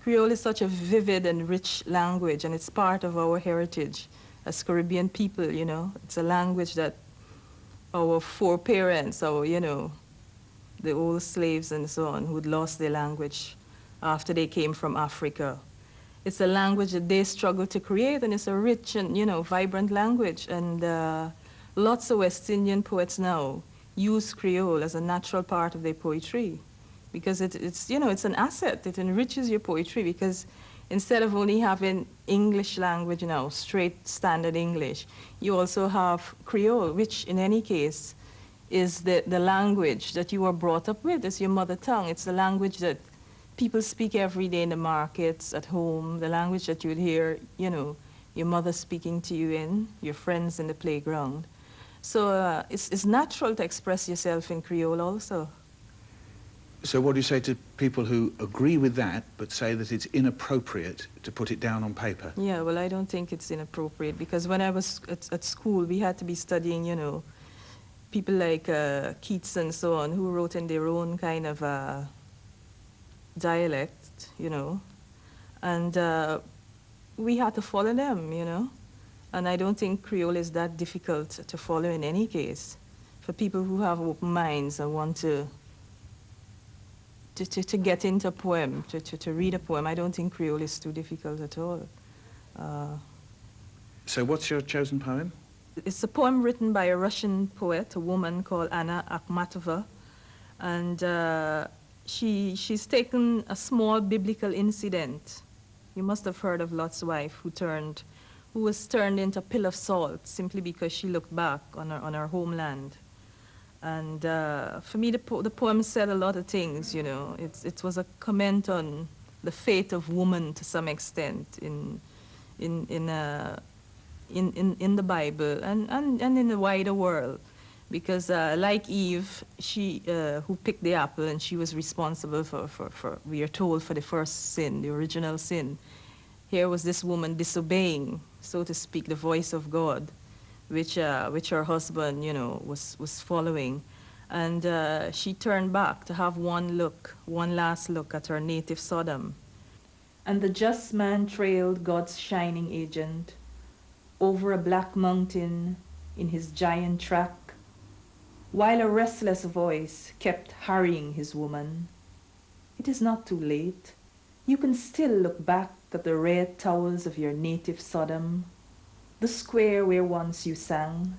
Creole is such a vivid and rich language, and it's part of our heritage as Caribbean people, you know. It's a language that our foreparents, the old slaves and so on, who'd lost their language after they came from Africa. It's a language that they struggled to create, and it's a rich and, vibrant language. And lots of West Indian poets now use Creole as a natural part of their poetry because it's an asset. It enriches your poetry because instead of only having English language now, straight standard English, you also have Creole, which in any case is the language that you were brought up with. It's your mother tongue. It's the language that people speak every day in the markets, at home, the language that you would hear, your mother speaking to you in, your friends in the playground. So it's natural to express yourself in Creole also. So what do you say to people who agree with that but say that it's inappropriate to put it down on paper? Yeah, well, I don't think it's inappropriate because when I was at school, we had to be studying, people like Keats and so on who wrote in their own kind of dialect, and we had to follow them, and I don't think Creole is that difficult to follow in any case. For people who have open minds and want to get into a poem, to read a poem, I don't think Creole is too difficult at all. So what's your chosen poem? It's a poem written by a Russian poet, a woman called Anna Akhmatova, and she's taken a small biblical incident. You must have heard of Lot's wife who was turned into a pill of salt simply because she looked back on her homeland. And for me, the poem said a lot of things, It was a comment on the fate of woman to some extent in the Bible and in the wider world. Because like Eve, she who picked the apple and she was responsible for, we are told, for the first sin, the original sin. Here was this woman disobeying, so to speak, the voice of God, which her husband, was following. And she turned back to have one last look at her native Sodom. And the just man trailed God's shining agent over a black mountain in his giant track, while a restless voice kept hurrying his woman. It is not too late. You can still look back at the red towers of your native Sodom, the square where once you sang,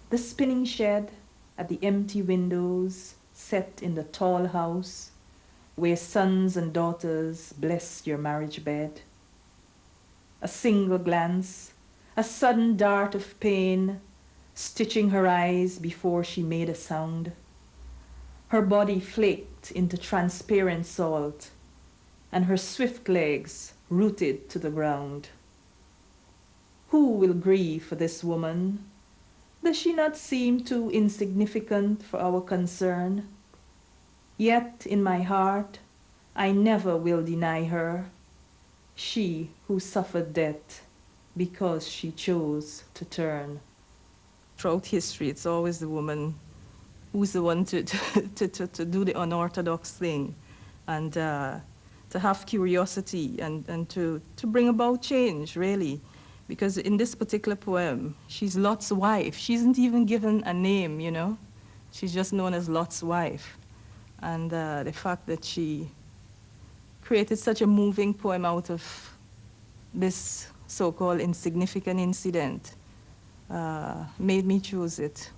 the spinning shed at the empty windows set in the tall house where sons and daughters blessed your marriage bed. A single glance, a sudden dart of pain, stitching her eyes before she made a sound. Her body flaked into transparent salt, and her swift legs rooted to the ground. Who will grieve for this woman? Does she not seem too insignificant for our concern? Yet in my heart, I never will deny her, she who suffered death because she chose to turn. Throughout history, it's always the woman who's the one to do the unorthodox thing and to have curiosity and to bring about change, really. Because in this particular poem, she's Lot's wife. She isn't even given a name, She's just known as Lot's wife. And the fact that she created such a moving poem out of this so-called insignificant incident made me choose it.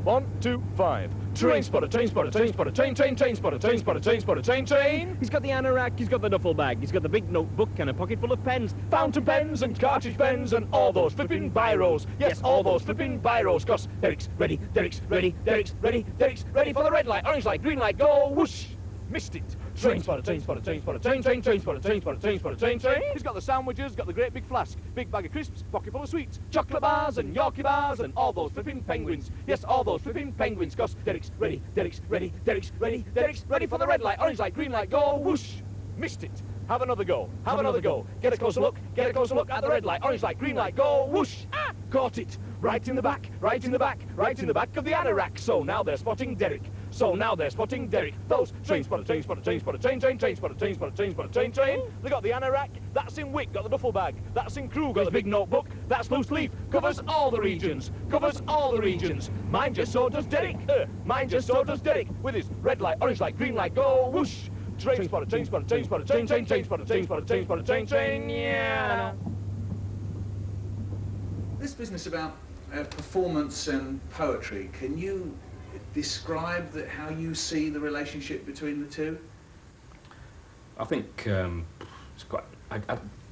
One, two, five. Train spotter, train spotter, train spotter, train spotter, train spotter, train spotter, train. He's got the anorak, he's got the duffel bag, he's got the big notebook and a pocket full of pens. Fountain pens and cartridge pens and all those flipping biros. Yes, all those flipping biros. Cause Derek's ready, Derek's ready, Derek's ready, Derek's ready for the red light, orange light, green light, go whoosh. Missed it. Train spotter, train spotter, train spotter, train spotter, train spotter, train spotter, train. He's got the sandwiches, got the great big flask, big bag of crisps, pocket full of sweets, chocolate bars and Yorkie bars and all those flipping penguins. Yes, all those flipping penguins. Cause Derek's ready, Derek's ready, Derek's ready, Derek's ready for the red light, orange light, green light, go whoosh. Missed it. Have another go. Have another go. Get a closer look. Get a closer look at the red light, orange light, green light. Go. Whoosh. Ah! Caught it. Right in the back. Right in the back. Right in the back of the anorak. So now they're spotting Derek. So now they're spotting Derek. Those train spotter, train spotter, train spotter, train, train, train spotter, train spotter, train spotter, train, train. They got the anorak. That's in Wick. Got the duffel bag. That's in Crew. Got the big notebook. That's loose leaf. Covers all the regions. Covers all the regions. Mine just so does Derek. Mine just so does Derek. With his red light, orange light, green light. Go. Whoosh. Train spotter, train spotter, train spotter, train, train, train spotter, train spotter, train spotter, train, train. Yeah. This business about performance and poetry, can you describe how you see the relationship between the two? I think it's quite. I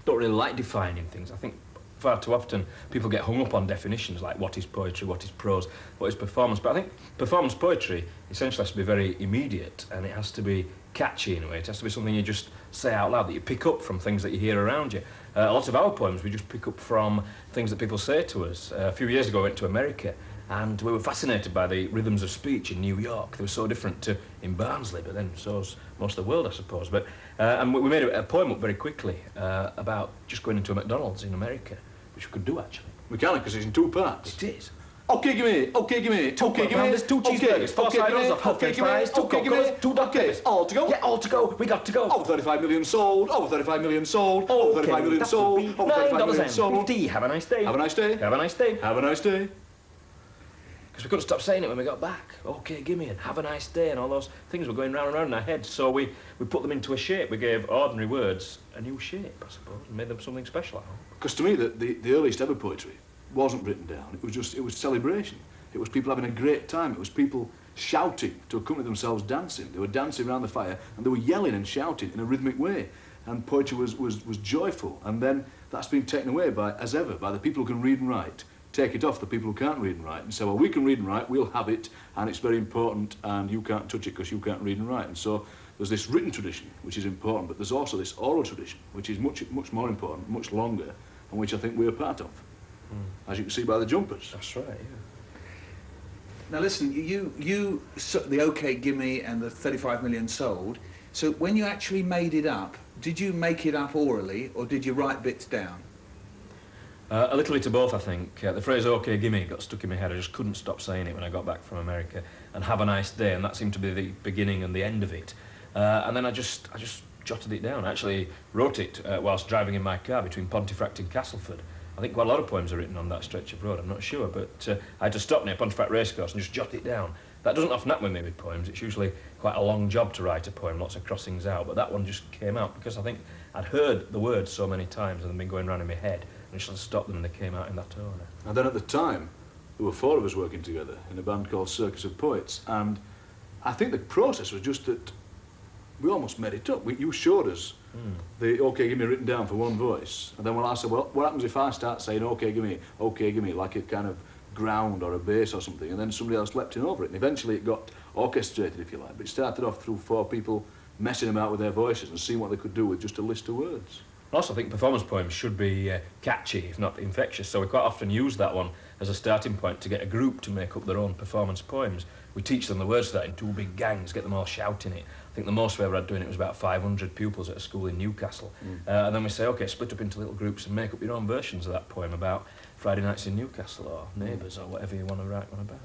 don't really like defining things. I think far too often people get hung up on definitions like what is poetry, what is prose, what is performance. But I think performance poetry essentially has to be very immediate, and it has to be catchy in a way. It has to be something you just say out loud, that you pick up from things that you hear around you. A lot of our poems we just pick up from things that people say to us. A few years ago I went to America, and we were fascinated by the rhythms of speech in New York. They were so different to in Barnsley, but then so's most of the world, I suppose. But and we made a poem up very quickly about just going into a McDonald's in America, which we could do actually. We can, because it's in two parts. It is. Okay, give me. Okay, give me. Okay, give me. There's 2 cheeseburgers, 4 side rolls, hot French fries, 2 Coca-Colas, 2 Dr. Peppers. All to go? Yeah, all to go. We got to go. Over 35 million sold. Over 35 million sold. Over 35 million sold. Over 35 million sold. $9.50. Have a nice day. Have a nice day. Have a nice day. Have a nice day. Because we couldn't stop saying it when we got back. Okay, gimme, and have a nice day, and all those things were going round and round in our heads. So we put them into a shape. We gave ordinary words a new shape, I suppose, and made them something special, I hope. Because to me, the earliest ever poetry wasn't written down. It was celebration. It was people having a great time. It was people shouting to accompany themselves dancing. They were dancing around the fire, and they were yelling and shouting in a rhythmic way. And poetry was joyful. And then that's been taken away by, as ever, by the people who can read and write. Take it off the people who can't read and write and say, well, we can read and write, we'll have it, and it's very important, and you can't touch it because you can't read and write. And so there's this written tradition, which is important, but there's also this oral tradition, which is much more important, much longer, and which I think we're part of, as you can see by the jumpers. That's right, yeah. Now listen, the OK Gimme and the 35 million sold, so when you actually made it up, did you make it up orally, or did you write bits down? A little bit of both, I think. The phrase "okay, gimme" got stuck in my head. I just couldn't stop saying it when I got back from America. And "have a nice day," and that seemed to be the beginning and the end of it. And then I just jotted it down. I actually wrote it whilst driving in my car between Pontefract and Castleford. I think quite a lot of poems are written on that stretch of road. I'm not sure, but I had to stop near Pontefract Racecourse and just jot it down. That doesn't often happen with me with poems. It's usually quite a long job to write a poem, lots of crossings out. But that one just came out because I think I'd heard the words so many times and they'd been going round in my head. I just stopped them and they came out in that order. And then at the time, there were 4 of us working together in a band called Circus of Poets, and I think the process was just that we almost made it up. You showed us the OK Gimme written down for one voice, and then when I said, well, what happens if I start saying OK Gimme, like a kind of ground or a bass or something, and then somebody else leapt in over it, and eventually it got orchestrated, if you like, but it started off through 4 people messing about with their voices and seeing what they could do with just a list of words. I also think performance poems should be catchy, if not infectious, so we quite often use that one as a starting point to get a group to make up their own performance poems. We teach them the words to that in 2 big gangs, get them all shouting it. I think the most we ever had doing it was about 500 pupils at a school in Newcastle. And then we say, OK, split up into little groups and make up your own versions of that poem about Friday nights in Newcastle or neighbours or whatever you want to write one about.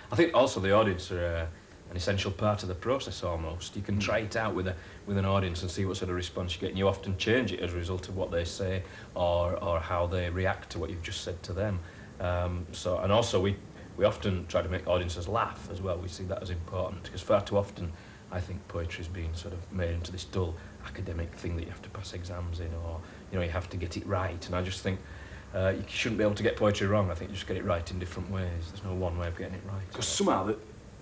I think also the audience are an essential part of the process almost. You can try it out with an audience and see what sort of response you get, and you often change it as a result of what they say or how they react to what you've just said to them. And also we often try to make audiences laugh as well. We see that as important because far too often I think poetry's been sort of made into this dull academic thing that you have to pass exams in, or you have to get it right. And I just think you shouldn't be able to get poetry wrong. I think you just get it right in different ways. There's no one way of getting it right. Because somehow that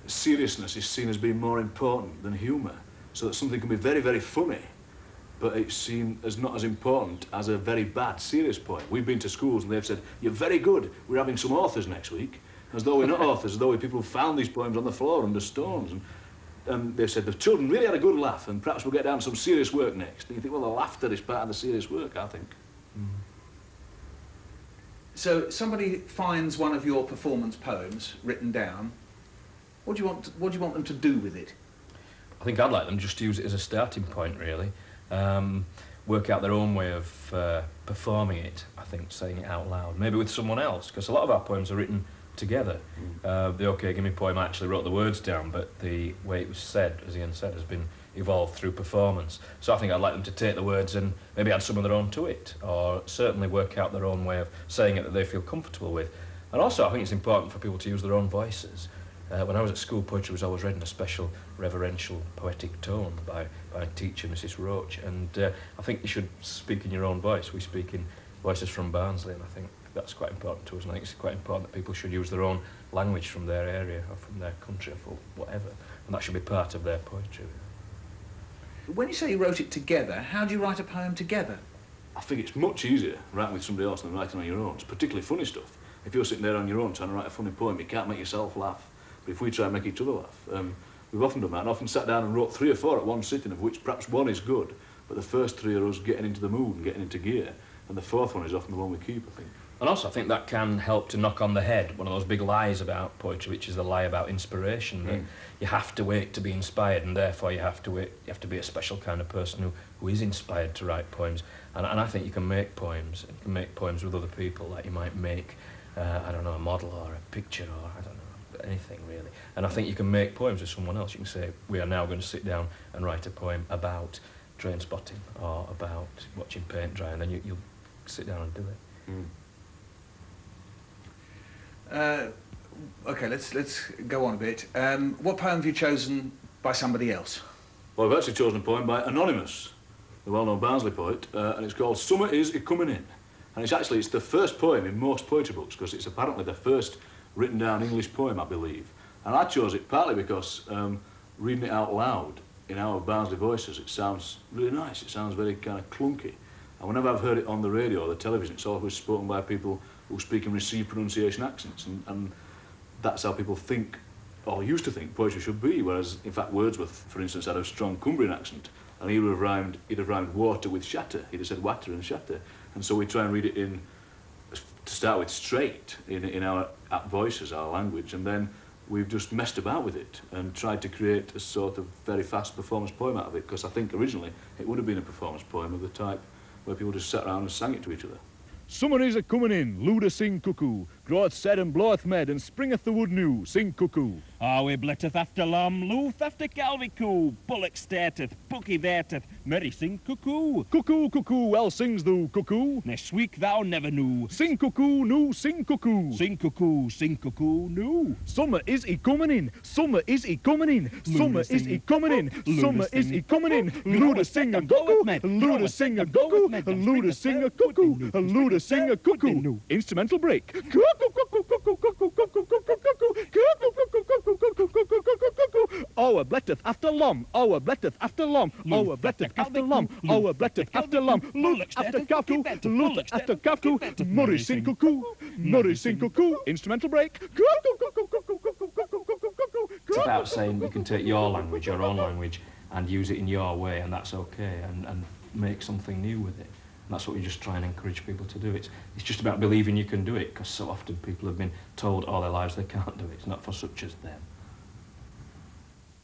seriousness is seen as being more important than humour, so that something can be very, very funny, but it's seen as not as important as a very bad, serious poem. We've been to schools and they've said, you're very good, we're having some authors next week, as though we're not authors, as though we're people who found these poems on the floor under stones. And they've said, the children really had a good laugh, and perhaps we'll get down to some serious work next. And you think, well, the laughter is part of the serious work, I think. So somebody finds one of your performance poems written down. What do you want them to do with it? I think I'd like them just to use it as a starting point, really. Work out their own way of performing it, I think, saying it out loud, maybe with someone else, because a lot of our poems are written together. The OK Gimme poem, I actually wrote the words down, but the way it was said, as Ian said, has been evolved through performance. So I think I'd like them to take the words and maybe add some of their own to it, or certainly work out their own way of saying it that they feel comfortable with. And also I think it's important for people to use their own voices. When I was at school, poetry was always read in a special reverential poetic tone by a teacher, Mrs. Roach, and I think you should speak in your own voice. We speak in Voices from Barnsley, and I think that's quite important to us, and I think it's quite important that people should use their own language from their area or from their country or whatever, and that should be part of their poetry. When you say you wrote it together, how do you write a poem together? I think it's much easier writing with somebody else than writing on your own. It's particularly funny stuff. If you're sitting there on your own trying to write a funny poem, you can't make yourself laugh. But if we try and make each other laugh, we've often done that, and often sat down and wrote 3 or 4 at one sitting, of which perhaps one is good, but the first 3 are us getting into the mood and getting into gear, and the 4th one is often the one we keep, I think. And also I think that can help to knock on the head one of those big lies about poetry, which is the lie about inspiration, that you have to wait to be inspired, and therefore you have to be a special kind of person who is inspired to write poems. And I think you can make poems, and you can make poems with other people, like you might make, I don't know, a model or a picture or, I don't know, anything really. And I think you can make poems with someone else. You can say, we are now going to sit down and write a poem about train spotting or about watching paint dry, and then you'll sit down and do it. Okay, let's go on a bit. What poem have you chosen by somebody else? Well, I've actually chosen a poem by Anonymous, the well-known Barnsley poet, and it's called Summer Is Coming In. And it's the first poem in most poetry books, because it's apparently the first written down English poem, I believe. And I chose it partly because reading it out loud in our Barnsley voices, it sounds really nice. It sounds very kind of clunky. And whenever I've heard it on the radio or the television, it's always spoken by people who speak in received pronunciation accents, and that's how people think, or used to think, poetry should be. Whereas, in fact, Wordsworth, for instance, had a strong Cumbrian accent, and he'd have rhymed water with shatter. He'd have said water and shatter. And so we try and read it in, to start with, straight in our voices, our language, and then we've just messed about with it and tried to create a sort of very fast performance poem out of it, because I think originally it would have been a performance poem of the type where people just sat around and sang it to each other. Summer is a-coming in, luda sing cuckoo, groweth said and bloweth med, and springeth the wood new, sing cuckoo. Awe blitteth after lamb, looth after calvicoo, bullock starteth, bookie verteth, merry sing cuckoo. Cuckoo, cuckoo, well sings thou, cuckoo. Next week thou never knew. Sing cuckoo, new, sing cuckoo. Sing cuckoo, new. Summer is coming in, summer is coming in, summer is coming in, summer is coming in. Luda sing a cuckoo, luda sing a cuckoo, luda sing a cuckoo, luda sing a cuckoo. Instrumental break. Our bletteth after lum, our bletteth after lum, our bletteth after lum, our bletteth after lum, look after cuckoo, look after cuckoo, murray sing cuckoo, murray sing cuckoo. Instrumental break. It's about saying you can take your language, your own language, and use it in your way, and that's okay, and make something new with it. And that's what we just try and encourage people to do. It's just about believing you can do it, because so often people have been told all their lives they can't do it. It's not for such as them.